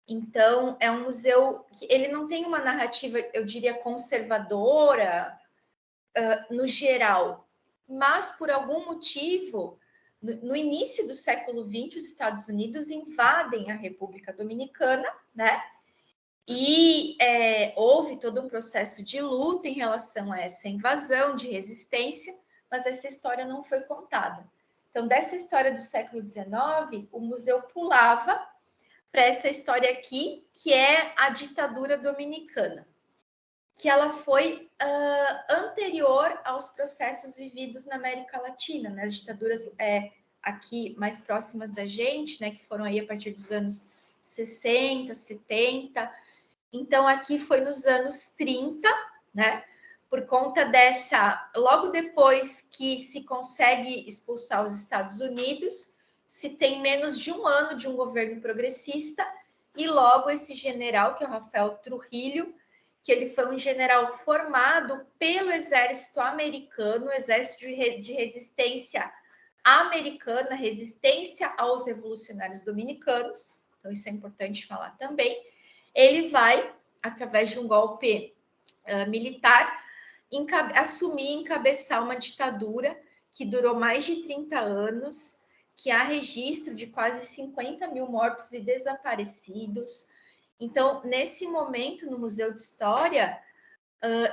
Então, é um museu que ele não tem uma narrativa, eu diria, conservadora, no geral, mas por algum motivo, no início do século XX, os Estados Unidos invadem a República Dominicana, né? E houve todo um processo de luta em relação a essa invasão, de resistência, mas essa história não foi contada. Então, dessa história do século XIX, o museu pulava para essa história aqui, que é a ditadura dominicana. que ela foi anterior aos processos vividos na América Latina, né? As ditaduras aqui mais próximas da gente, né, que foram aí a partir dos anos 60, 70. Então, aqui foi nos anos 30, né? Por conta dessa, logo depois que se consegue expulsar os Estados Unidos, se tem menos de um ano de um governo progressista, e logo esse general, que é o Rafael Trujillo, que ele foi um general formado pelo exército americano, exército de resistência americana, resistência aos revolucionários dominicanos, então isso é importante falar também. Ele vai, através de um golpe militar, assumir e encabeçar uma ditadura que durou mais de 30 anos, que há registro de quase 50 mil mortos e desaparecidos. Então, nesse momento, no Museu de História,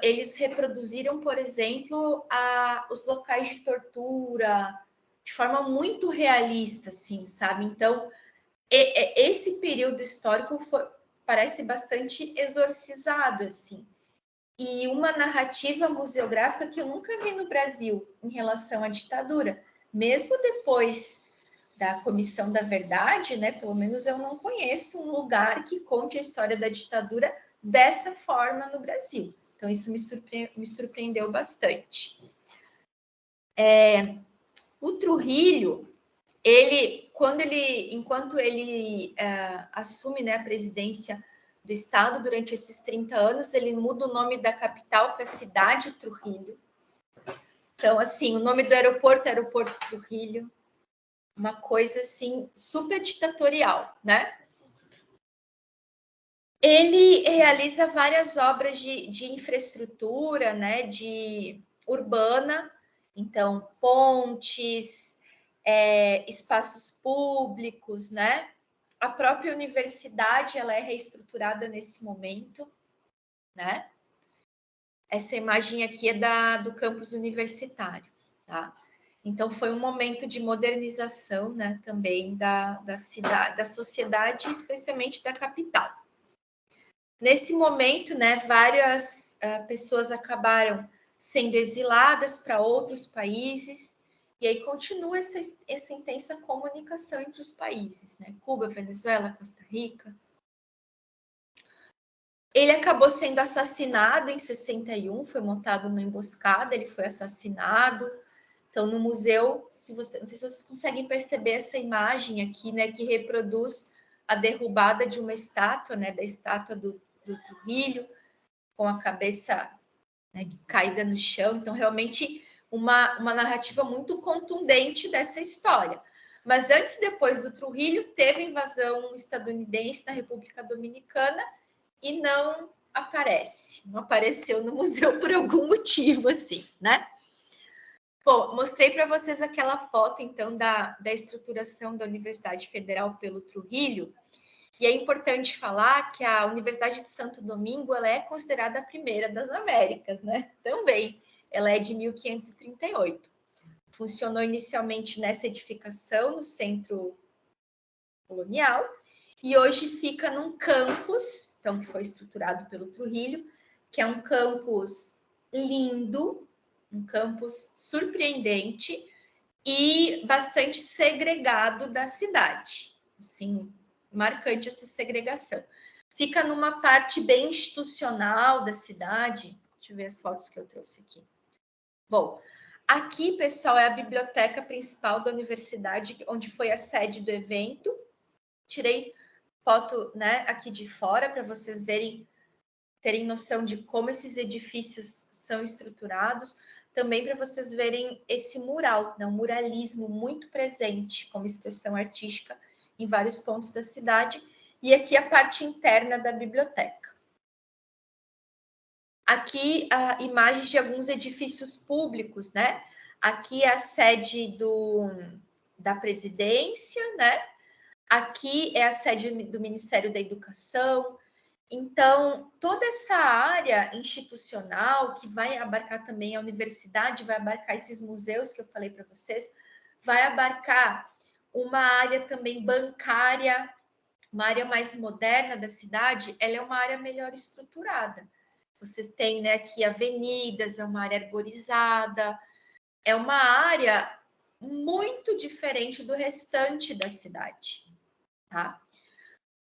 eles reproduziram, por exemplo, os locais de tortura, de forma muito realista, assim, sabe? Então, esse período histórico parece bastante exorcizado, assim. E uma narrativa museográfica que eu nunca vi no Brasil em relação à ditadura. Mesmo depois da Comissão da Verdade, né? Pelo menos eu não conheço um lugar que conte a história da ditadura dessa forma no Brasil. Então, isso me surpreendeu bastante. O Trujillo, enquanto ele assume, né, a presidência do Estado durante esses 30 anos, ele muda o nome da capital para a cidade Trujillo. Então, assim, o nome do aeroporto é Aeroporto Trujillo. Uma coisa, assim, super ditatorial, né? Ele realiza várias obras de infraestrutura, né, urbana, então, pontes, espaços públicos, né? A própria universidade, ela é reestruturada nesse momento, né? Essa imagem aqui é do campus universitário, tá? Então, foi um momento de modernização, né, também da cidade, da sociedade, especialmente da capital. Nesse momento, né, várias pessoas acabaram sendo exiladas para outros países, e aí continua essa intensa comunicação entre os países, né? Cuba, Venezuela, Costa Rica. Ele acabou sendo assassinado em 61, foi montada uma emboscada, ele foi assassinado. Então, no museu, não sei se vocês conseguem perceber essa imagem aqui, né, que reproduz a derrubada de uma estátua, né, da estátua do Trujillo, com a cabeça, né, caída no chão. Então, realmente, uma narrativa muito contundente dessa história. Mas antes e depois do Trujillo, teve invasão estadunidense na República Dominicana e não apareceu no museu por algum motivo, assim, né? Bom, mostrei para vocês aquela foto, então, da estruturação da Universidade Federal pelo Trujillo, e é importante falar que a Universidade de Santo Domingo, ela é considerada a primeira das Américas, né? Também, ela é de 1538. Funcionou inicialmente nessa edificação, no centro colonial, e hoje fica num campus, então, que foi estruturado pelo Trujillo, que é um campus lindo, um campus surpreendente e bastante segregado da cidade. Assim, marcante essa segregação. Fica numa parte bem institucional da cidade. Deixa eu ver as fotos que eu trouxe aqui. Bom, aqui, pessoal, é a biblioteca principal da universidade, onde foi a sede do evento. Tirei foto, né, aqui de fora para vocês terem noção de como esses edifícios são estruturados, também para vocês verem esse mural, né, um muralismo muito presente como expressão artística em vários pontos da cidade, e aqui a parte interna da biblioteca. Aqui imagens de alguns edifícios públicos, né? Aqui é a sede da presidência, né? Aqui é a sede do Ministério da Educação. Então, toda essa área institucional, que vai abarcar também a universidade, vai abarcar esses museus que eu falei para vocês, vai abarcar uma área também bancária, uma área mais moderna da cidade, ela é uma área melhor estruturada. Você tem, né, aqui avenidas, é uma área arborizada, é uma área muito diferente do restante da cidade, tá?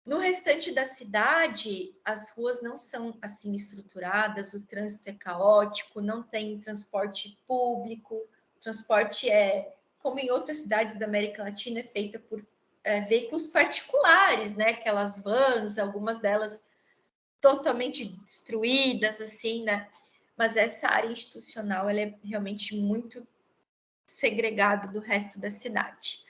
No restante da cidade, as ruas não são assim estruturadas, o trânsito é caótico, não tem transporte público, o transporte é, como em outras cidades da América Latina, é feita por veículos particulares, né? Aquelas vans, algumas delas totalmente destruídas, assim, né? Mas essa área institucional, ela é realmente muito segregada do resto da cidade.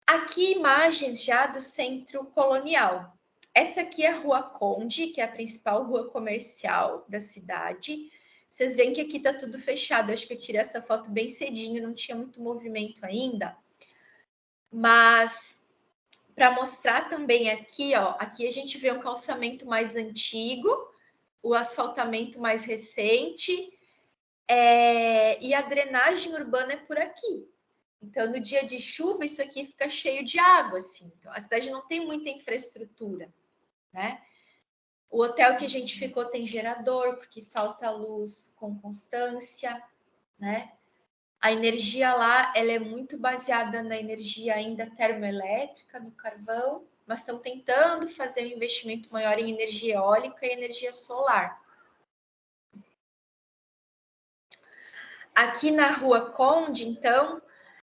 Aqui imagens já do centro colonial. Essa aqui é a Rua Conde, que é a principal rua comercial da cidade. Vocês veem que aqui está tudo fechado. Eu acho que eu tirei essa foto bem cedinho, não tinha muito movimento ainda. Mas para mostrar também aqui, ó, aqui a gente vê um calçamento mais antigo, o asfaltamento mais recente, e a drenagem urbana é por aqui. Então, no dia de chuva, isso aqui fica cheio de água, assim. Então, a cidade não tem muita infraestrutura, né? O hotel que a gente ficou tem gerador, porque falta luz com constância, né? A energia lá, ela é muito baseada na energia ainda termoelétrica, do carvão, mas estão tentando fazer um investimento maior em energia eólica e energia solar. Aqui na Rua Conde, então,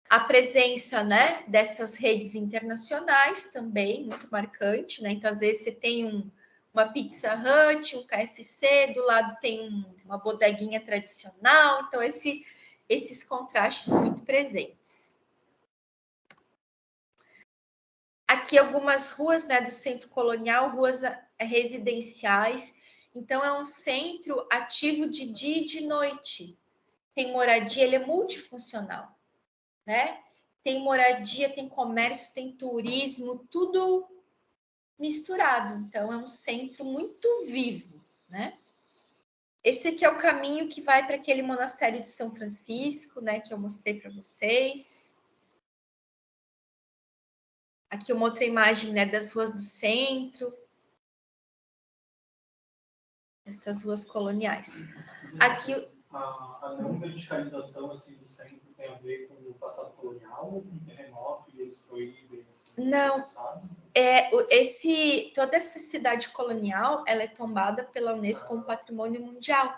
a presença, né, dessas redes internacionais também, muito marcante, né? Então, às vezes, você tem uma Pizza Hut, um KFC, do lado tem uma bodeguinha tradicional, então esses contrastes muito presentes. Aqui algumas ruas, né, do centro colonial, ruas residenciais, então é um centro ativo de dia e de noite. Tem moradia, ele é multifuncional, né? Tem moradia, tem comércio, tem turismo, tudo misturado. Então, é um centro muito vivo, né? Esse aqui é o caminho que vai para aquele monastério de São Francisco, né? Que eu mostrei para vocês. Aqui uma outra imagem, né? Das ruas do centro. Essas ruas coloniais. Aqui... A não verticalização assim, do centro tem a ver com o passado colonial ou com o terremoto e eles proíbem? Assim, não, toda essa cidade colonial, ela é tombada pela Unesco como Patrimônio Mundial,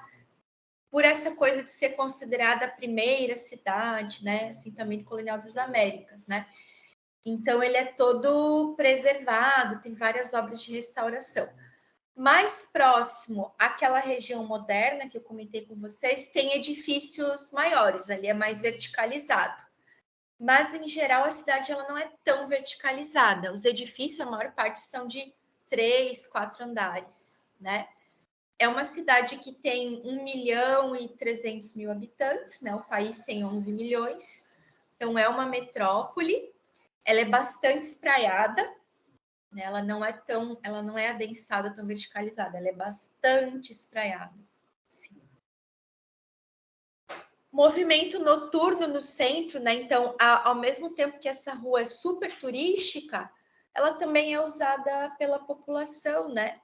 por essa coisa de ser considerada a primeira cidade, né, assentamento colonial das Américas, né? Então ele é todo preservado, tem várias obras de restauração. Mais próximo àquela região moderna que eu comentei com vocês, tem edifícios maiores, ali é mais verticalizado. Mas, em geral, a cidade ela não é tão verticalizada. Os edifícios, a maior parte, são de 3, 4 andares, né? É uma cidade que tem 1.300.000 habitantes, né? O país tem 11 milhões, então é uma metrópole. Ela é bastante espraiada, né? Ela não é adensada, tão verticalizada, ela é bastante espraiada. Sim. Movimento noturno no centro, né? Então, ao mesmo tempo que essa rua é super turística, ela também é usada pela população, né?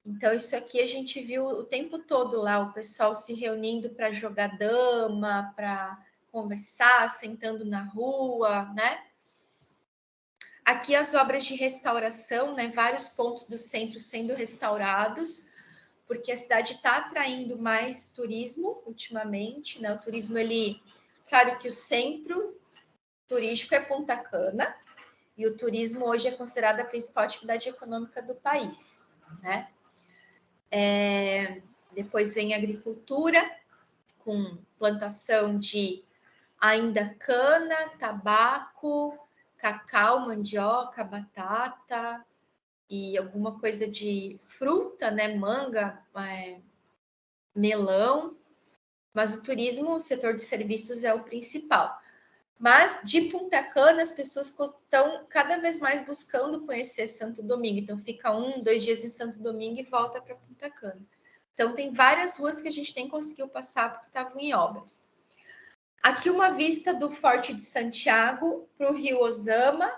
Então, isso aqui a gente viu o tempo todo lá, o pessoal se reunindo para jogar dama, para conversar, sentando na rua, né? Aqui as obras de restauração, né? Vários pontos do centro sendo restaurados, porque a cidade está atraindo mais turismo ultimamente, né? O turismo, claro que o centro turístico é Punta Cana, e o turismo hoje é considerado a principal atividade econômica do país, né? Depois vem a agricultura, com plantação de ainda cana, tabaco, cacau, mandioca, batata e alguma coisa de fruta, né? Manga, melão. Mas o turismo, o setor de serviços é o principal. Mas de Punta Cana, as pessoas estão cada vez mais buscando conhecer Santo Domingo. Então, fica 1, 2 dias em Santo Domingo e volta para Punta Cana. Então, tem várias ruas que a gente nem conseguiu passar porque estavam em obras. Aqui uma vista do Forte de Santiago para o Rio Ozama,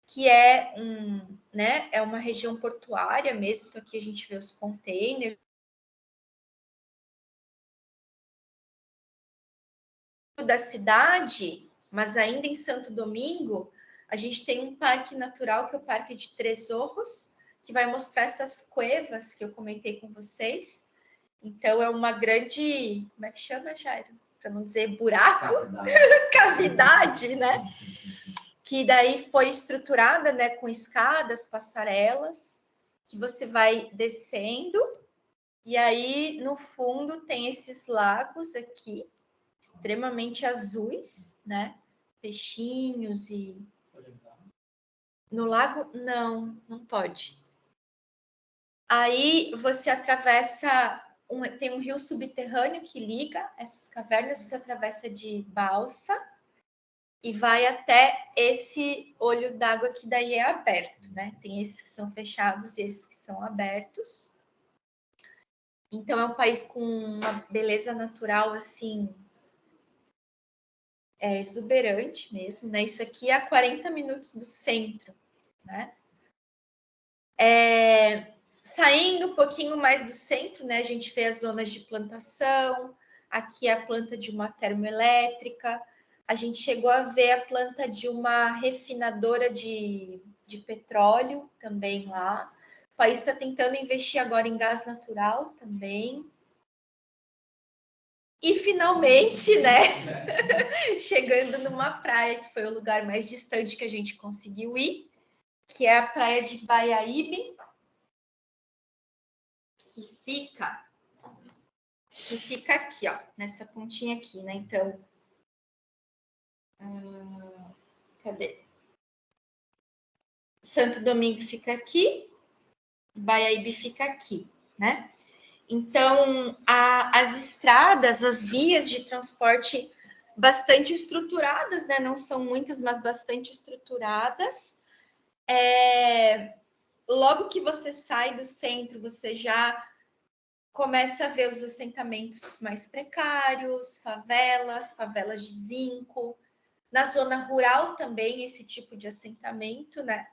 que é uma região portuária mesmo. Então, aqui a gente vê os containers, da cidade, mas ainda em Santo Domingo, a gente tem um parque natural, que é o Parque de Três Orros, que vai mostrar essas cuevas que eu comentei com vocês. Então, é uma grande... Como é que chama, Jairo? Para não dizer buraco? Cavidade, né? Que daí foi estruturada, né, com escadas, passarelas, que você vai descendo, e aí, no fundo, tem esses lagos aqui, extremamente azuis, né? Peixinhos e... No lago, não pode. Aí você atravessa, tem um rio subterrâneo que liga essas cavernas, você atravessa de balsa e vai até esse olho d'água que daí é aberto, né? Tem esses que são fechados e esses que são abertos. Então é um país com uma beleza natural assim, exuberante mesmo, né? Isso aqui é a 40 minutos do centro, né? Saindo um pouquinho mais do centro, né? A gente vê as zonas de plantação, aqui é a planta de uma termoelétrica, a gente chegou a ver a planta de uma refinadora de petróleo também lá. O país está tentando investir agora em gás natural também. E finalmente, né, chegando numa praia que foi o lugar mais distante que a gente conseguiu ir, que é a praia de Baiaíbe, que fica aqui, ó, nessa pontinha aqui, né? Então, cadê? Santo Domingo fica aqui, Baiaíbe fica aqui, né? Então, as estradas, as vias de transporte bastante estruturadas, né? Não são muitas, mas bastante estruturadas. Logo que você sai do centro, você já começa a ver os assentamentos mais precários, favelas de zinco. Na zona rural também, esse tipo de assentamento, né?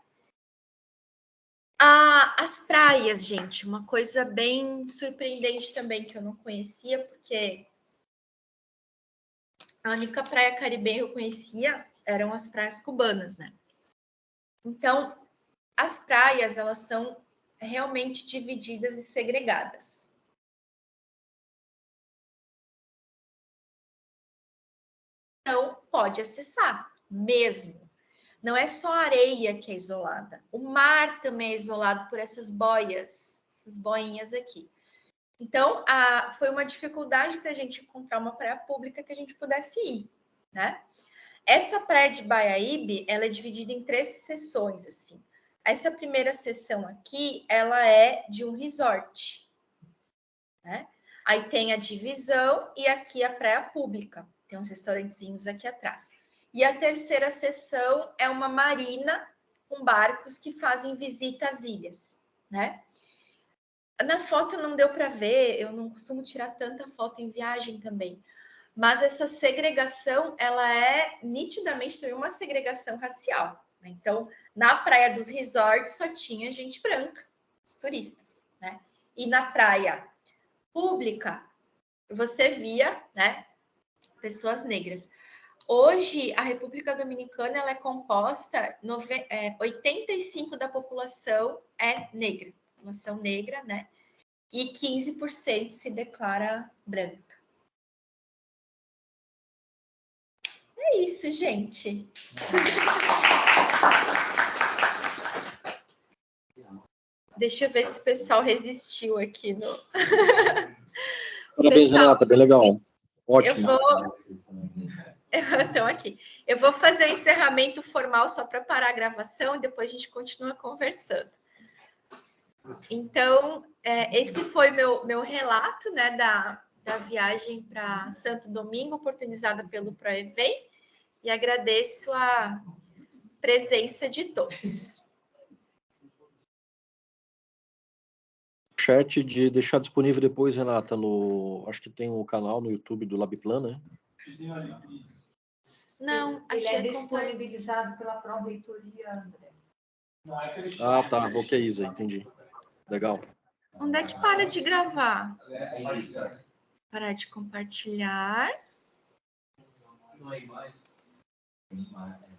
As praias, gente, uma coisa bem surpreendente também, que eu não conhecia, porque a única praia caribenha que eu conhecia eram as praias cubanas, né? Então, as praias, elas são realmente divididas e segregadas. Não pode acessar, mesmo. Não é só a areia que é isolada, o mar também é isolado por essas boias, essas boinhas aqui. Então, foi uma dificuldade para a gente encontrar uma praia pública que a gente pudesse ir, né? Essa praia de Baiaíbe, ela é dividida em 3 seções, assim. Essa primeira seção aqui, ela é de um resort, né? Aí tem a divisão e aqui a praia pública. Tem uns restaurantezinhos aqui atrás. E a terceira seção é uma marina com barcos que fazem visita às ilhas, né? Na foto não deu para ver, eu não costumo tirar tanta foto em viagem também. Mas essa segregação, ela é nitidamente também uma segregação racial, né? Então, na praia dos resorts só tinha gente branca, os turistas, né? E na praia pública, você via, né, pessoas negras. Hoje, a República Dominicana ela é composta, 85% da população é negra, população negra, né? E 15% se declara branca. É isso, gente. Deixa eu ver se o pessoal resistiu aqui no... Parabéns, pessoal, Renata, bem legal. Ótimo. Então, aqui. Eu vou fazer o encerramento formal só para parar a gravação e depois a gente continua conversando. Então, esse foi meu relato, né, da viagem para Santo Domingo, oportunizada pelo ProEvent, e agradeço a presença de todos. Chat de deixar disponível depois, Renata, acho que tem um canal no YouTube do LabPlan, né? Não, ele é disponibilizado pela Pró-Reitoria, André. Ah, tá, ok, Isa, entendi. Legal. Onde é que para de gravar? Parar de compartilhar. Não é mais. Tem mais.